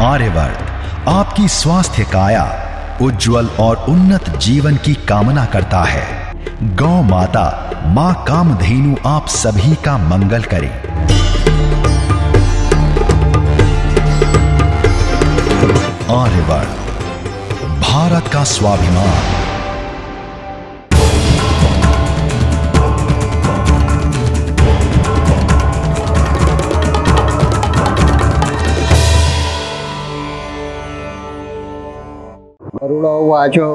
आर्यवर्त आपकी स्वास्थ्य काया उज्जवल और उन्नत जीवन की कामना करता है। गौ माता मां कामधेनु आप सभी का मंगल करे। आर्यवर्त भारत का स्वाभिमान। गरुड़वाचो।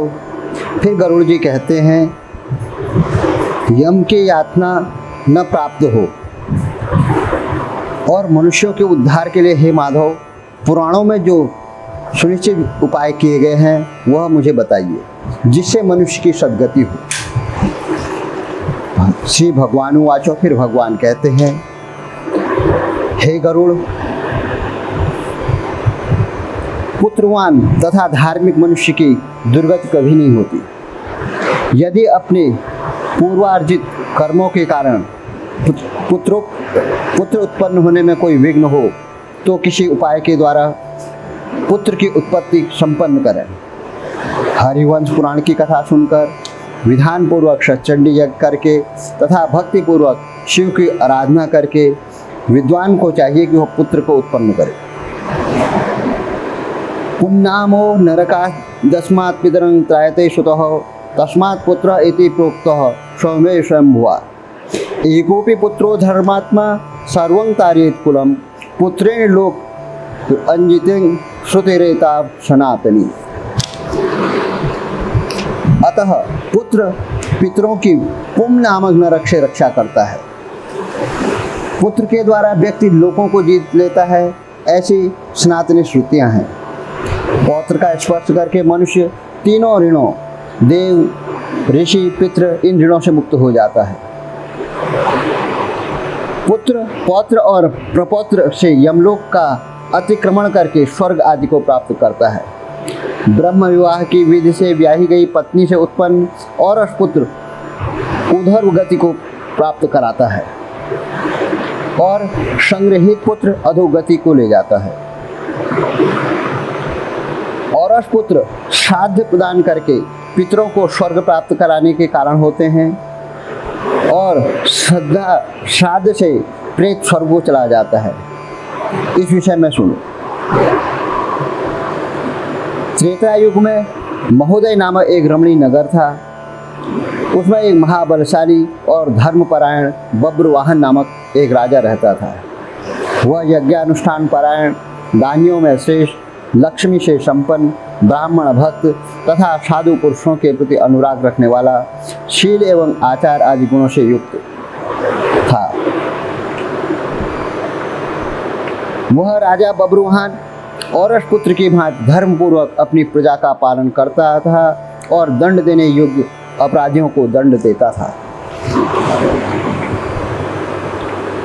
फिर गरुड़ जी कहते हैं, यम की यातना न प्राप्त हो और मनुष्यों के उद्धार के लिए हे माधव, पुराणों में जो सुनिश्चित उपाय किए गए हैं वह मुझे बताइए, जिससे मनुष्य की सद्गति हो। श्री भगवान वाचो। फिर भगवान कहते हैं, हे गरुड़, पुत्रवान तथा धार्मिक मनुष्य की दुर्गति कभी नहीं होती। यदि अपने पूर्वार्जित कर्मों के कारण पुत्र उत्पन्न होने में कोई विघ्न हो तो किसी उपाय के द्वारा पुत्र की उत्पत्ति संपन्न करें। हरिवंश पुराण की कथा सुनकर, विधान पूर्वक सच्चंडी यज्ञ करके तथा भक्ति पूर्वक शिव की आराधना करके विद्वान को चाहिए कि वह पुत्र को उत्पन्न करे। पुन्नामो नरका दस्मात् पितरं त्रायते सुतः तस्मात् पुत्र इति प्रोक्तः सौम्ये स्वयंभुवा। एकोपि पुत्रो धर्मात्मा सर्वं तारयेत् कुलं पुत्रेण लोक अंजितेन श्रुतिरेता सनातनी। अतः पुत्र पितरों की पुम नामक नरक से रक्षा करता है। पुत्र के द्वारा व्यक्ति लोगों को जीत लेता है, ऐसी सनातनी श्रुतियां हैं। पौत्र का स्पर्श करके मनुष्य तीनों ऋणों, देव, ऋषि, पितृ, इन ऋणों से मुक्त हो जाता है। पुत्र, पौत्र और प्रपौत्र से यमलोक का अतिक्रमण करके स्वर्ग आदि को प्राप्त करता है। ब्रह्म विवाह की विधि से ब्याही गई पत्नी से उत्पन्न और पुत्र उधर गति को प्राप्त कराता है और संग्रहित पुत्र अधोगति को ले जाता है। और पुत्र श्राद्ध प्रदान करके पितरों को स्वर्ग प्राप्त कराने के कारण होते हैं और श्राद्ध से प्रेत स्वर्ग को चला जाता है। इस विषय में सुनो। त्रेता युग में महोदय नामक एक रमणीय नगर था। उसमें एक महाबलशाली और धर्मपरायण बब्रवाहन नामक एक राजा रहता था। वह यज्ञानुष्ठान परायण, दानियों में श्रेष्ठ, लक्ष्मी से संपन्न, ब्राह्मण भक्त तथा साधु पुरुषों के प्रति अनुराग रखने वाला, शील एवं आचार आदि गुणों से युक्त था। वह राजा बब्रुवाहन और पुत्र की भांति धर्मपूर्वक अपनी प्रजा का पालन करता था और दंड देने योग्य अपराधियों को दंड देता था।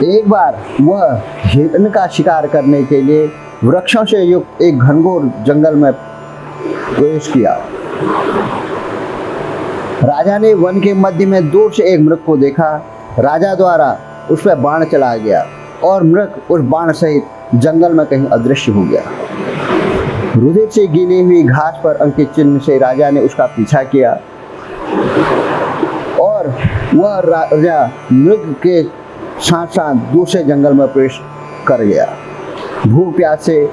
एक बार वह हिरण का शिकार करने के लिए वृक्षों से युक्त एक घनघोर जंगल में प्रवेश किया। राजा ने वन के मध्य में दूर से एक मृग को देखा। राजा द्वारा उस पर बाण चला गया और मृग उस बाण सहित जंगल में कहीं अदृश्य हो गया। रुधिर से गीली हुई घास पर अंकित चिन्ह से राजा ने उसका पीछा किया और वह राजा मृग के साथ साथ दूसरे जंगल में प्रवेश कर गया। भूख प्यास से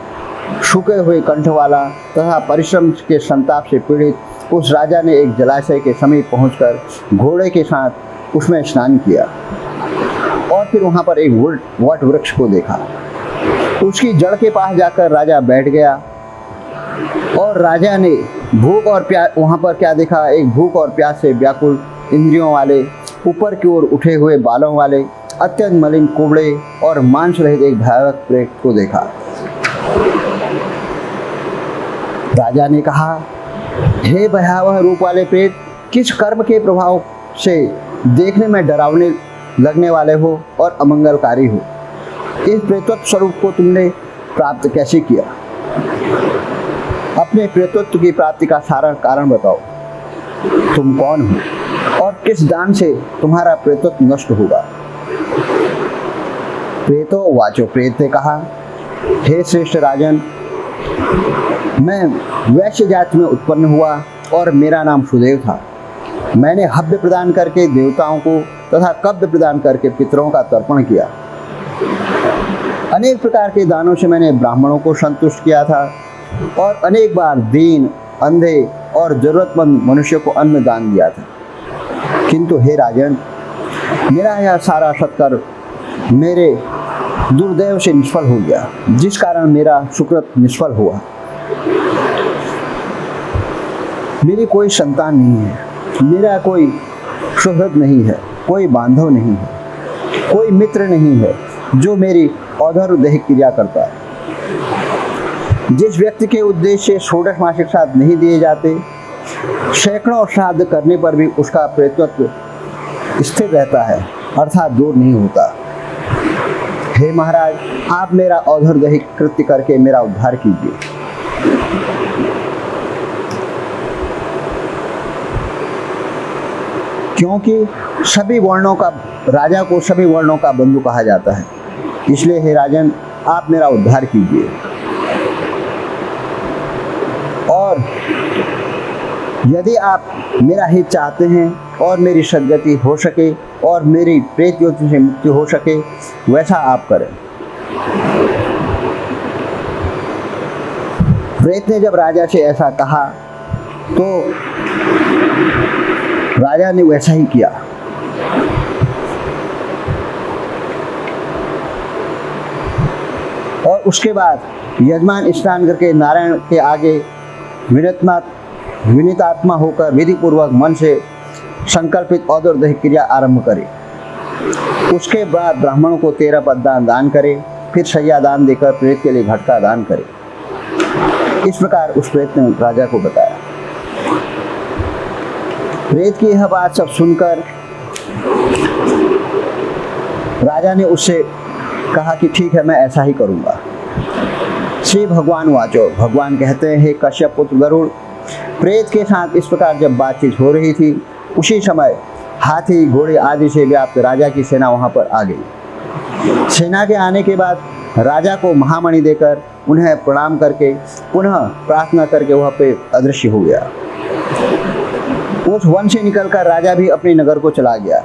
सूखे हुए कंठ वाला तथा परिश्रम के संताप से पीड़ित उस राजा ने एक जलाशय के समीप पहुंचकर घोड़े के साथ उसमें स्नान किया और फिर वहां पर एक वट वृक्ष को देखा। उसकी जड़ के पास जाकर राजा बैठ गया और राजा ने भूख और प्यास वहां पर क्या देखा, एक भूख और प्यास से व्याकुल इंद्रियों वाले, ऊपर की ओर उठे हुए बालों वाले, अत्यंत मलिन, कुबड़े और मांस रहित एक भयावह प्रेत को देखा। राजा ने कहा, हे भयावह रूप वाले प्रेत, किस कर्म के प्रभाव से देखने में डरावने लगने वाले हो और अमंगलकारी हो? इस प्रेतत्व स्वरूप को तुमने प्राप्त कैसे किया? अपने प्रेतत्व की प्राप्ति का सारा कारण बताओ। तुम कौन हो और किस दान से तुम्हारा प्रेतत्व नष्ट होगा? प्रेतो वाचो। प्रेत ने कहा, हे श्रेष्ठ राजन, मैं वैश्य जाति में उत्पन्न हुआ और मेरा नाम सुदेव था। मैंने हव्य प्रदान करके देवताओं को तथा कव्य प्रदान करके पितरों का तर्पण किया। अनेक प्रकार के दानों से मैंने ब्राह्मणों को संतुष्ट किया था और अनेक बार दीन, अंधे और जरूरतमंद मनुष्य को अन्न दान दिया था। किंतु हे राजन, मेरा यह सारा सत्कर्म मेरे दुर्दैव से निष्फल हो गया, जिस कारण मेरा सुकृत निष्फल हुआ। मेरी कोई संतान नहीं है, मेरा कोई सुहृद नहीं है, कोई बांधव नहीं है, कोई मित्र नहीं है जो मेरी औधर दैहिक क्रिया करता है। जिस व्यक्ति के उद्देश्य से षोडश मासिक श्राद्ध नहीं दिए जाते, सैकड़ों श्राद्ध करने पर भी उसका प्रेतत्व स्थिर रहता है, अर्थात दूर नहीं होता। हे महाराज, आप मेरा औधर दैहिक कृत्य करके मेरा उद्धार कीजिए। क्योंकि सभी वर्णों का राजा को सभी वर्णों का बंधु कहा जाता है, इसलिए हे राजन, आप मेरा उद्धार कीजिए। और यदि आप मेरा हित चाहते हैं और मेरी सद्गति हो सके और मेरी प्रेत योनि से मुक्ति हो सके, वैसा आप करें। प्रेत ने जब राजा से ऐसा कहा तो राजा ने वैसा ही किया। और उसके बाद यजमान स्नान करके नारायण के आगे विनीतात्मा होकर विधि पूर्वक मन से संकल्पित औधर दैहिक क्रिया आरंभ करे। उसके बाद ब्राह्मणों को 13 पददान दान करे, फिर शय्या दान देकर प्रेत के लिए घटका दान करे। इस प्रकार उस प्रेत ने राजा को बताया। प्रेत की यह बात सब सुनकर राजा ने उससे कहा कि ठीक है, मैं ऐसा ही करूंगा। श्री भगवान वाचो, भगवान कहते हैं, हे कश्यप पुत्र गरुड़, प्रेत के साथ इस प्रकार जब बातचीत हो रही थी, उसी समय हाथी, घोड़े आदि से व्याप्त राजा की सेना वहां पर आ गई। सेना के आने के बाद राजा को महामणि देकर उन्हें प्रणाम करके पुनः प्रार्थना करके वह पे अदृश्य हो गया। उस वन से निकलकर राजा भी अपने नगर को चला गया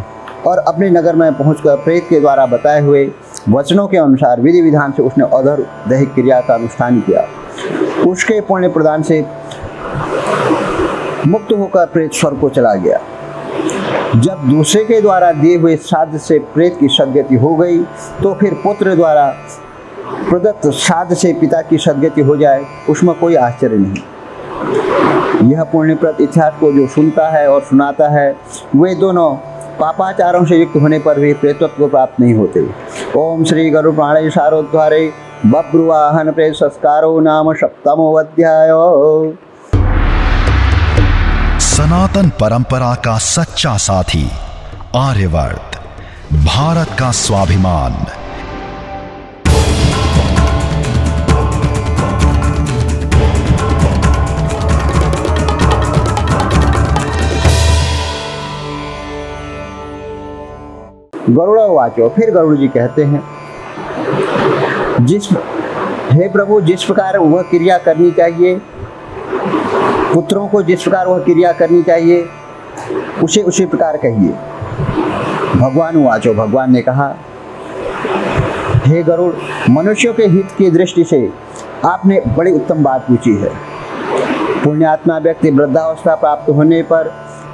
और अपने नगर में पहुंचकर प्रेत के द्वारा बताए हुए वचनों के अनुसार विधि विधान से उसने औधर दैहिक क्रिया का अनुष्ठान किया। उसके पुण्य प्रदान से मुक्त होकर प्रेत स्वर्ग को चला गया। जब दूसरे के द्वारा दिए हुए श्राद्ध से प्रेत की सद्गति हो गई, तो फिर पुत्र द्वारा प्रदत्त श्राद्ध से पिता की सद्गति हो जाए, उसमें कोई आश्चर्य नहीं। यह पुण्यप्रद इतिहास को जो सुनता है और सुनाता है, वे दोनों पापाचारों से युक्त होने पर भी प्रेतत्व को प्राप्त नहीं होते। ओम श्री गरुड़ प्राणे सारोद्धारे बब्रुवाहन प्रेत संस्कारो नाम सप्तमो अध्यायो। सनातन परंपरा का सच्चा साथी आर्यवर्त, भारत का स्वाभिमान। गरुड़वाचो, फिर गरुड़ जी कहते हैं, हे प्रभु, जिस प्रकार वह क्रिया करनी चाहिए, पुत्रों को जिस प्रकार वह क्रिया करनी चाहिए, उसे उसी प्रकार कहिए। भगवान वाचो, भगवान ने कहा, हे गरुड़, मनुष्यों के हित की दृष्टि से आपने बड़ी उत्तम बात पूछी है। पुण्यात्मा व्यक्ति वृद्धावस्था प्राप्त होने पर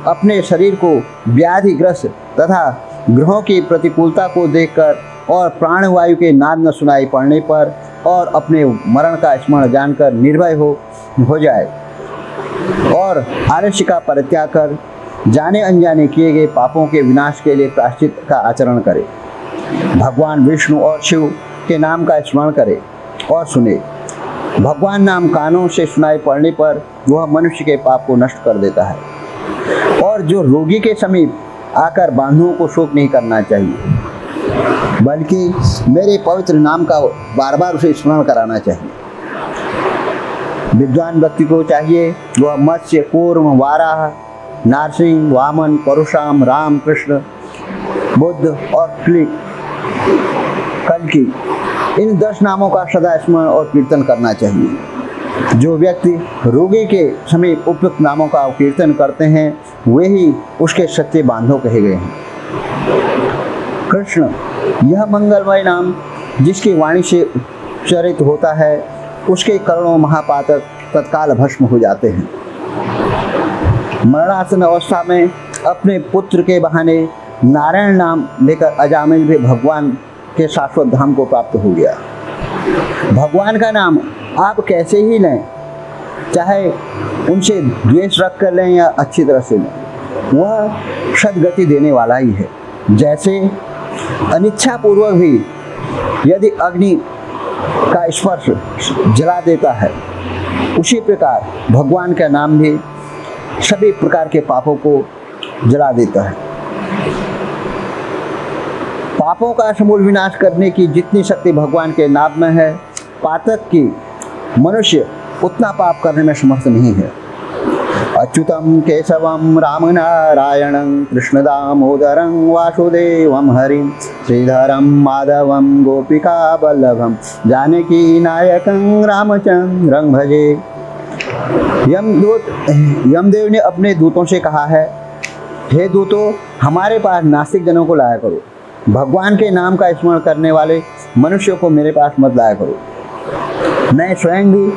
अपने शरीर को व्याधिग्रस्त तथा ग्रहों की प्रतिकूलता को देखकर और प्राणवायु के नाद न सुनाई पड़ने पर और अपने मरण का स्मरण जानकर निर्भय हो जाए और आलस्य का परित्याग कर जाने अनजाने किए गए पापों के विनाश के लिए प्रायश्चित का आचरण करे। भगवान विष्णु और शिव के नाम का स्मरण करे और सुने। भगवान नाम कानों से सुनाई पड़ने पर वह मनुष्य के पाप को नष्ट कर देता है। और जो रोगी के समीप आकर बांधुओं को शोक नहीं करना चाहिए, बल्कि मेरे पवित्र नाम का बार बार उसे स्मरण कराना चाहिए। विद्वान व्यक्ति को चाहिए वह मत्स्य, कूर्म, वाराह, नारसिंह, वामन, परशुराम, राम, कृष्ण, बुद्ध और कल्कि, इन 10 नामों का सदा स्मरण और कीर्तन करना चाहिए। जो व्यक्ति रोगी के समीप उपयुक्त नामों का कीर्तन करते हैं वे ही उसके सच्चे बांधव कहे गए हैं। कृष्ण, यह मंगलमय नाम जिसकी वाणी से उच्चारित होता है उसके करोड़ों महापातक तत्काल भस्म हो जाते हैं। मरणासन अवस्था में अपने पुत्र के बहाने नारायण नाम लेकर अजामिल भी भगवान के शाश्वत धाम को प्राप्त हो गया। भगवान का नाम आप कैसे ही लें, चाहे उनसे द्वेष रख कर लें या अच्छी तरह से लें, वह सद्गति देने वाला ही है। जैसे अनिच्छापूर्वक भी यदि अग्नि का स्पर्श जला देता है, उसी प्रकार भगवान का नाम भी सभी प्रकार के पापों को जला देता है। पापों का समूल विनाश करने की जितनी शक्ति भगवान के नाम में है, पातक की मनुष्य उतना पाप करने में समर्थ नहीं है। अच्युतम केशवम राम नारायणं कृष्ण दामोदरं वासुदेवं हरिं श्रीधरं माधवं गोपिका वल्लभं जानकी नायकं रामचंद्रं भजे। यमदेव ने अपने दूतों से कहा है, हे दूतों, हमारे पास नास्तिक जनों को लाया करो, भगवान के नाम का स्मरण करने वाले मनुष्यों को मेरे पास मत लाया करो। मैं स्वयं भी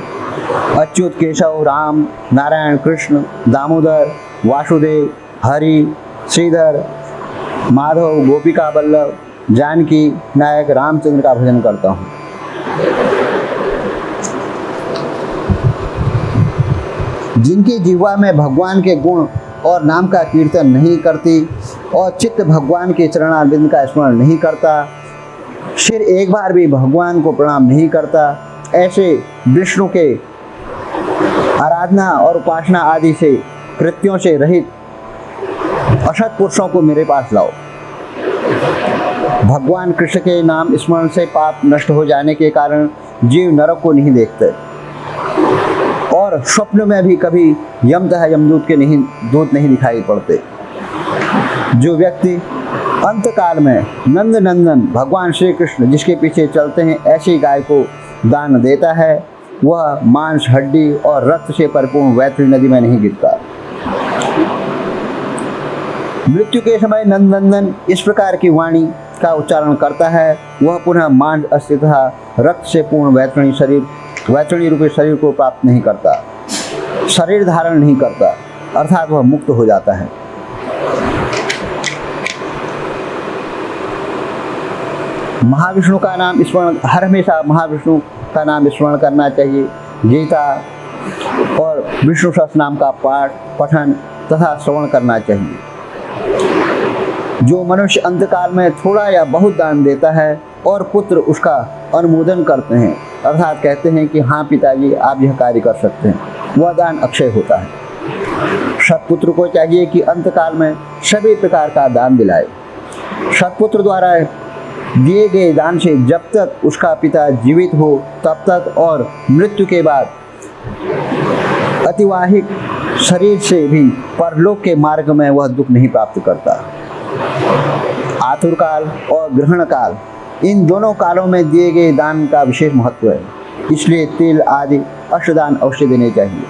अच्युत, केशव, राम, नारायण, कृष्ण, दामोदर, वासुदेव, हरि, श्रीधर, माधव, गोपिका वल्लभ, जानकी नायक रामचंद्र का भजन करता हूँ। जिनकी जिह्वा में भगवान के गुण और नाम का कीर्तन नहीं करती और चित्त भगवान के चरणारविंद का स्मरण नहीं करता, सिर एक बार भी भगवान को प्रणाम नहीं करता, ऐसे विष्णु के आराधना और उपासना आदि से कृत्यों से रहित असत पुरुषों को मेरे पास लाओ। भगवान कृष्ण के नाम स्मरण से पाप नष्ट हो जाने के कारण जीव नरक को नहीं देखते और स्वप्न में भी कभी यम तथा यमदूत के दूत नहीं दिखाई पड़ते। जो व्यक्ति अंतकाल में नंद नंदन भगवान श्री कृष्ण जिसके पीछे चलते हैं ऐसी गाय को दान देता है, वह मांस, हड्डी और रक्त से परिपूर्ण वैतरणी नदी में नहीं गिरता। मृत्यु के समय नंदनंदन इस प्रकार की वाणी का उच्चारण करता है, वह पुनः मांस, अस्थि तथा रक्त से पूर्ण वैतरणी रूपी शरीर को प्राप्त नहीं करता, शरीर धारण नहीं करता, अर्थात वह मुक्त हो जाता है। महाविष्णु का नाम स्मरण, हर हमेशा महाविष्णु का नाम स्मरण करना चाहिए। गीता और विष्णु सहस्त्र नाम का पाठ, पठन तथा श्रवण करना चाहिए। जो मनुष्य अंतकाल में थोड़ा या बहुत दान देता है और पुत्र उसका अनुमोदन करते हैं, अर्थात कहते हैं कि हाँ पिताजी आप यह कार्य कर सकते हैं, वह दान अक्षय होता है। सत्पुत्र को चाहिए कि अंतकाल में सभी प्रकार का दान दिलाए। सत्पुत्र द्वारा दिए गए दान से जब तक उसका पिता जीवित हो तब तक और मृत्यु के बाद अतिवाहिक शरीर से भी परलोक के मार्ग में वह दुख नहीं प्राप्त करता। आतुर काल और ग्रहण काल, इन दोनों कालों में दिए गए दान का विशेष महत्व है, इसलिए तिल आदि अष्टदान अवश्य देने चाहिए।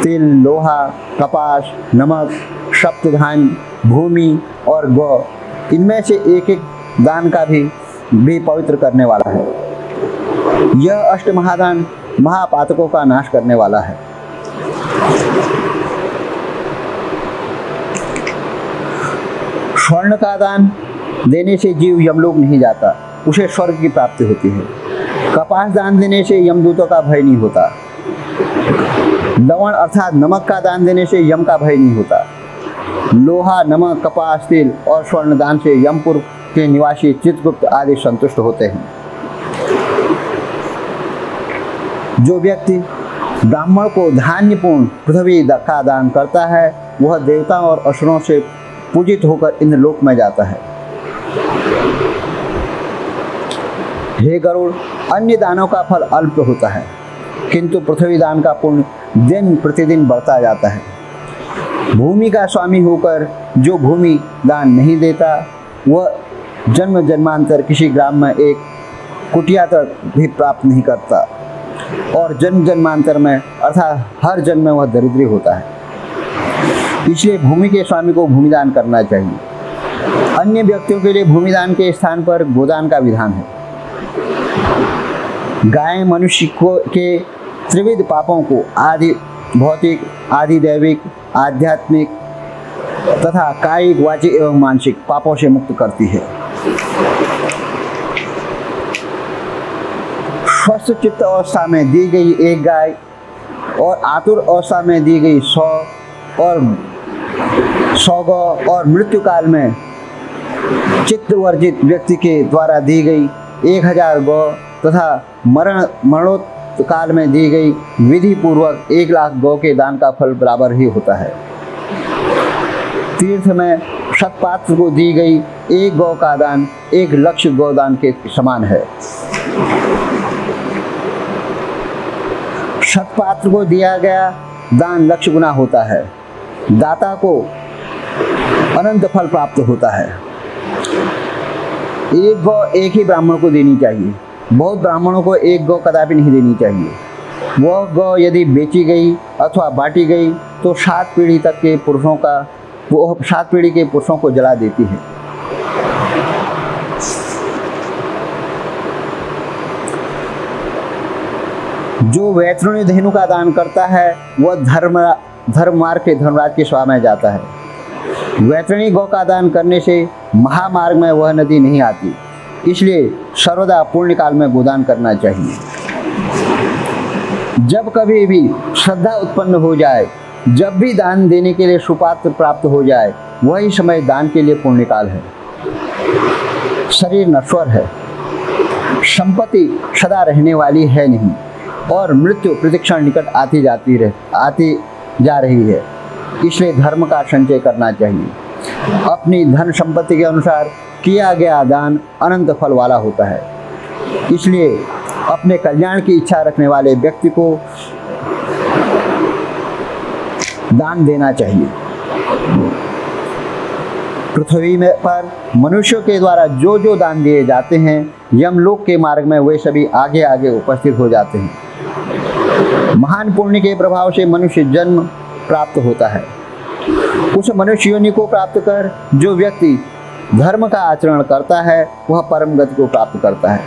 तिल, लोहा, कपास, नमक, सप्तधान्य, भूमि और गौ, इनमें से एक एक दान का भी पवित्र करने वाला है। यह अष्ट महादान महापातकों का नाश करने वाला है। स्वर्ण का दान देने से जीव यमलोक नहीं जाता, उसे स्वर्ग की प्राप्ति होती है। कपास दान देने से यमदूतों का भय नहीं होता। लवण अर्थात नमक का दान देने से यम का भय नहीं होता। लोहा, नमक, कपास, तिल और स्वर्ण दान से यमपुर के निवासी चित्रगुप्त आदि संतुष्ट होते हैं। जो व्यक्ति ब्राह्मण को धान्यपूर्ण पृथ्वी का दान करता है, वह देवताओं और असुरों से पूजित होकर इंद्रलोक में जाता है। हे गरुड़, अन्य दानों का फल अल्प होता है, किंतु पृथ्वी दान का पुण्य दिन प्रतिदिन बढ़ता जाता है। भूमि का स्वामी होकर जो भूमि दान नहीं देता, वह जन्म जन्मांतर किसी ग्राम में एक कुटिया तक भी प्राप्त नहीं करता। और जन्म जन्मांतर में अर्थात हर जन्म में वह दरिद्री होता है। इसलिए भूमि के स्वामी को भूमिदान करना चाहिए। अन्य व्यक्तियों के लिए भूमिदान के स्थान पर गोदान का विधान है। गाय मनुष्य को के त्रिविध पापों को आदि भौतिक, आदि दैविक, आध्यात्मिक तथा कायिक, वाचिक एवं मानसिक पापों से मुक्त करती है। स्वस्थ चित्त अवस्था में दी गई एक गाय और आतुर अवस्था में दी गई 100 गौ और मृत्यु काल में चित्त वर्जित व्यक्ति के द्वारा दी गई 1000 गौ तथा मरणोत्तर काल में दी गई विधि पूर्वक 1,00,000 गौ के दान का फल बराबर ही होता है। तीर्थ में शतपात्र को दी गई 1 गौ का दान 1,00,000 गौदान के समान है। शतपात्र को दिया गया दान 1,00,000 गुना होता है। दाता को अनंत फल प्राप्त होता है। एक गौ एक ही ब्राह्मण को देनी चाहिए। बहुत ब्राह्मणों को एक गौ कदापि नहीं देनी चाहिए। वह गौ यदि बेची गई अथवा बांटी गई तो 7 पीढ़ी तक के पुरुषों का 7 पीढ़ी के पुरुषों को जला देती है। जो वैतरणी धेनु का दान करता है वह धर्म मार्ग के धर्मराज के सभा में जाता है। वैतरणी गौ का दान करने से महामार्ग में वह नदी नहीं आती। इसलिए सर्वदा पुण्य काल में गोदान करना चाहिए। जब कभी भी श्रद्धा उत्पन्न हो जाए, जब भी दान देने के लिए सुपात्र प्राप्त हो जाए, वही समय दान के लिए पुण्य काल है। शरीर नश्वर है, संपत्ति सदा रहने वाली है नहीं और मृत्यु प्रतिक्षण निकट आती जा रही है। इसलिए धर्म का संचय करना चाहिए। अपनी धन संपत्ति के अनुसार किया गया दान अनंत फल वाला होता है। इसलिए अपने कल्याण की इच्छा रखने वाले व्यक्ति को दान देना चाहिए। पृथ्वी में पर मनुष्यों के द्वारा जो जो दान दिए जाते हैं, यमलोक के मार्ग में वे सभी आगे आगे उपस्थित हो जाते हैं। महान पुण्य के प्रभाव से मनुष्य जन्म प्राप्त होता है। उस मनुष्य योनि को प्राप्त कर जो व्यक्ति धर्म का आचरण करता है वह परम गति को प्राप्त करता है।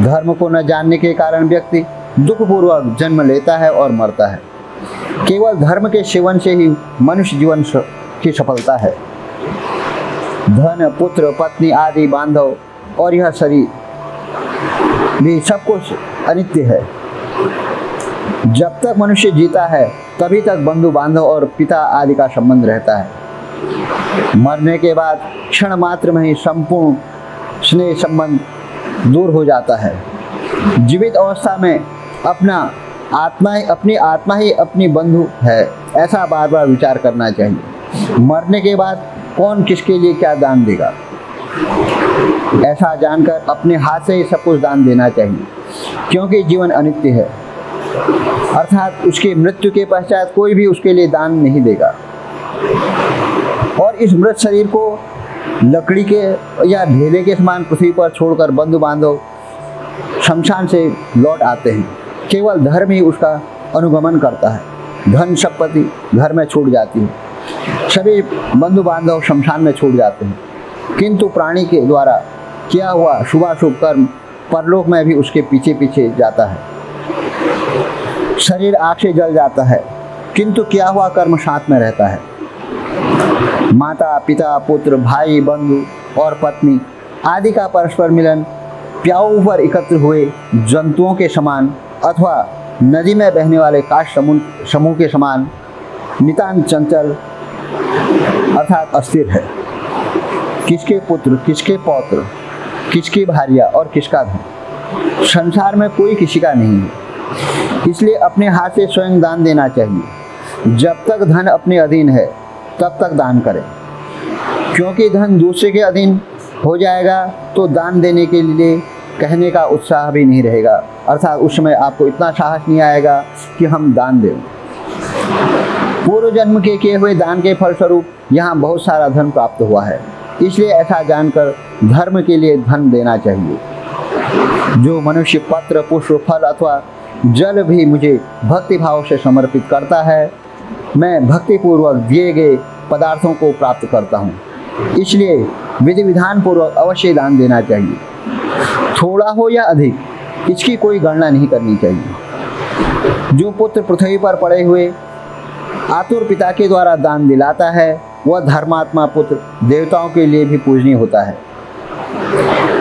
धर्म को न जानने के कारण व्यक्ति दुखपूर्वक जन्म लेता है और मरता है। केवल धर्म के सेवन से ही मनुष्य जीवन की सफलता है। धन, पुत्र, पत्नी आदि बांधव और यह शरीर भी सब कुछ अनित्य है। जब तक मनुष्य जीता है तभी तक बंधु बांधव और पिता आदि का संबंध रहता है। मरने के बाद क्षण मात्र में ही संपूर्ण स्नेह संबंध दूर हो जाता है। जीवित अवस्था में अपनी आत्मा ही अपनी बंधु है, ऐसा बार बार विचार करना चाहिए। मरने के बाद कौन किसके लिए क्या दान देगा, ऐसा जानकर अपने हाथ से ही सब कुछ दान देना चाहिए। क्योंकि जीवन अनित्य है, अर्थात उसकी मृत्यु के पश्चात कोई भी उसके लिए दान नहीं देगा। और इस मृत शरीर को लकड़ी के या ढेले के समान पृथ्वी पर छोड़कर बंधु बांधव शमशान से लौट आते हैं। केवल धर्म ही उसका अनुगमन करता है। धन संपत्ति घर में छूट जाती है, सभी बंधु बांधव शमशान में छूट जाते हैं। किंतु प्राणी के द्वारा किया हुआ शुभाशुभ कर्म परलोक में भी उसके पीछे पीछे जाता है। शरीर आग से जल जाता है किंतु किया हुआ कर्म साथ में रहता है। माता, पिता, पुत्र, भाई, बंधु और पत्नी आदि का परस्पर मिलन प्याऊ पर एकत्र हुए जंतुओं के समान अथवा नदी में बहने वाले काश समूह के समान नितांत चंचल अर्थात अस्थिर है। किसके पुत्र, किसके पौत्र, किसकी भार्या और किसका धन, संसार में कोई किसी का नहीं है। इसलिए अपने हाथ से स्वयं दान देना चाहिए। जब तक धन अपने अधीन है तब तक दान करें, क्योंकि धन दूसरे के अधीन हो जाएगा तो दान देने के लिए कहने का उत्साह भी नहीं रहेगा, अर्थात उस समय आपको इतना साहस नहीं आएगा कि हम दान दें। पूर्व जन्म के किए हुए दान के फलस्वरूप यहाँ बहुत सारा धन प्राप्त हुआ है, इसलिए ऐसा जानकर धर्म के लिए धन देना चाहिए। जो मनुष्य पत्र, पुष्प, फल अथवा जल भी मुझे भक्ति भाव से समर्पित करता है। मैं भक्तिपूर्वक दिए गए पदार्थों को प्राप्त करता हूँ, इसलिए विधि विधान पूर्वक अवश्य दान देना चाहिए। थोड़ा हो या अधिक, इसकी कोई गणना नहीं करनी चाहिए। जो पुत्र पृथ्वी पर पड़े हुए आतुर पिता के द्वारा दान दिलाता है, वह धर्मात्मा पुत्र देवताओं के लिए भी पूजनीय होता है।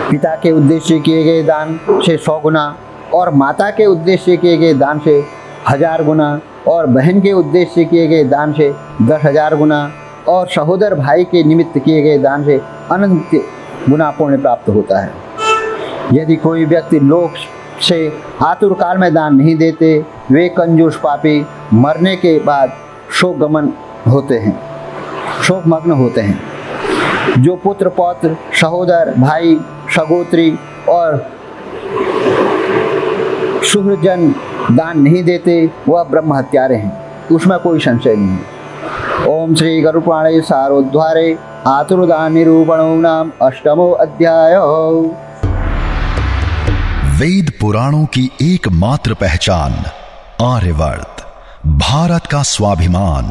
पिता के उद्देश्य किए गए दान से 100 गुना और माता के उद्देश्य किए गए दान से 1000 गुना और बहन के उद्देश्य किए गए दान से 10,000 गुना और सहोदर भाई के निमित्त किए गए दान से अनंत गुना पुण्य प्राप्त होता है। यदि कोई व्यक्ति लोक से आतुर काल में दान नहीं देते, वे कंजूस पापी मरने के बाद शोकमग्न होते हैं। जो पुत्र पौत्र सहोदर भाई सगोत्री और सुहृजन दान नहीं देते, वह ब्रह्म हत्यारे हैं, उसमें कोई संशय नहीं है। ओम श्री गरुपुराणे सारोद्धारे आतुर्दान निरूपणो नाम 8वां अध्याय। वेद पुराणों की एकमात्र पहचान, आर्यवर्त, भारत का स्वाभिमान।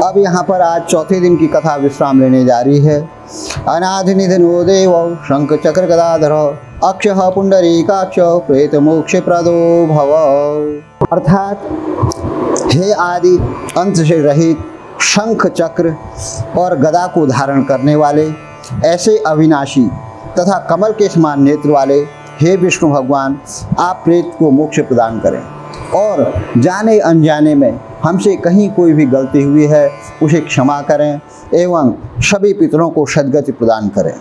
अब यहाँ पर आज चौथे दिन की कथा विश्राम लेने जा रही है। अनादि निधनो देव शंख चक्र गदाधर अक्षः पुंडरीकाक्ष प्रेत मोक्ष प्रदो भव। अर्थात हे आदि अंत से रहित शंख चक्र और गदा को धारण करने वाले, ऐसे अविनाशी तथा कमल के समान नेत्र वाले हे विष्णु भगवान, आप प्रेत को मोक्ष प्रदान करें और जाने अनजाने में हमसे कहीं कोई भी गलती हुई है उसे क्षमा करें एवं सभी पितरों को सद्गति प्रदान करें।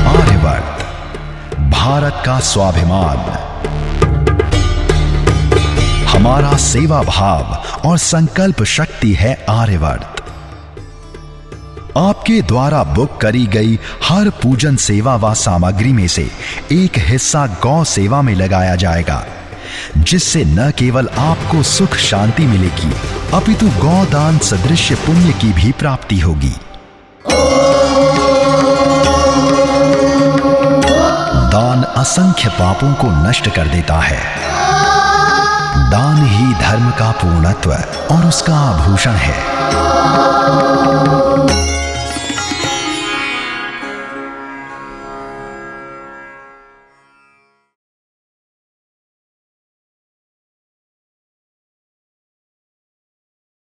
आर्यवर्त, भारत का स्वाभिमान। हमारा सेवा भाव और संकल्प शक्ति है आर्यवर्त। आपके द्वारा बुक करी गई हर पूजन सेवा व सामग्री में से एक हिस्सा गौ सेवा में लगाया जाएगा, जिससे न केवल आपको सुख शांति मिलेगी, अपितु गौदान सदृश पुण्य की भी प्राप्ति होगी। दान असंख्य पापों को नष्ट कर देता है। दान ही धर्म का पूर्णत्व और उसका आभूषण है।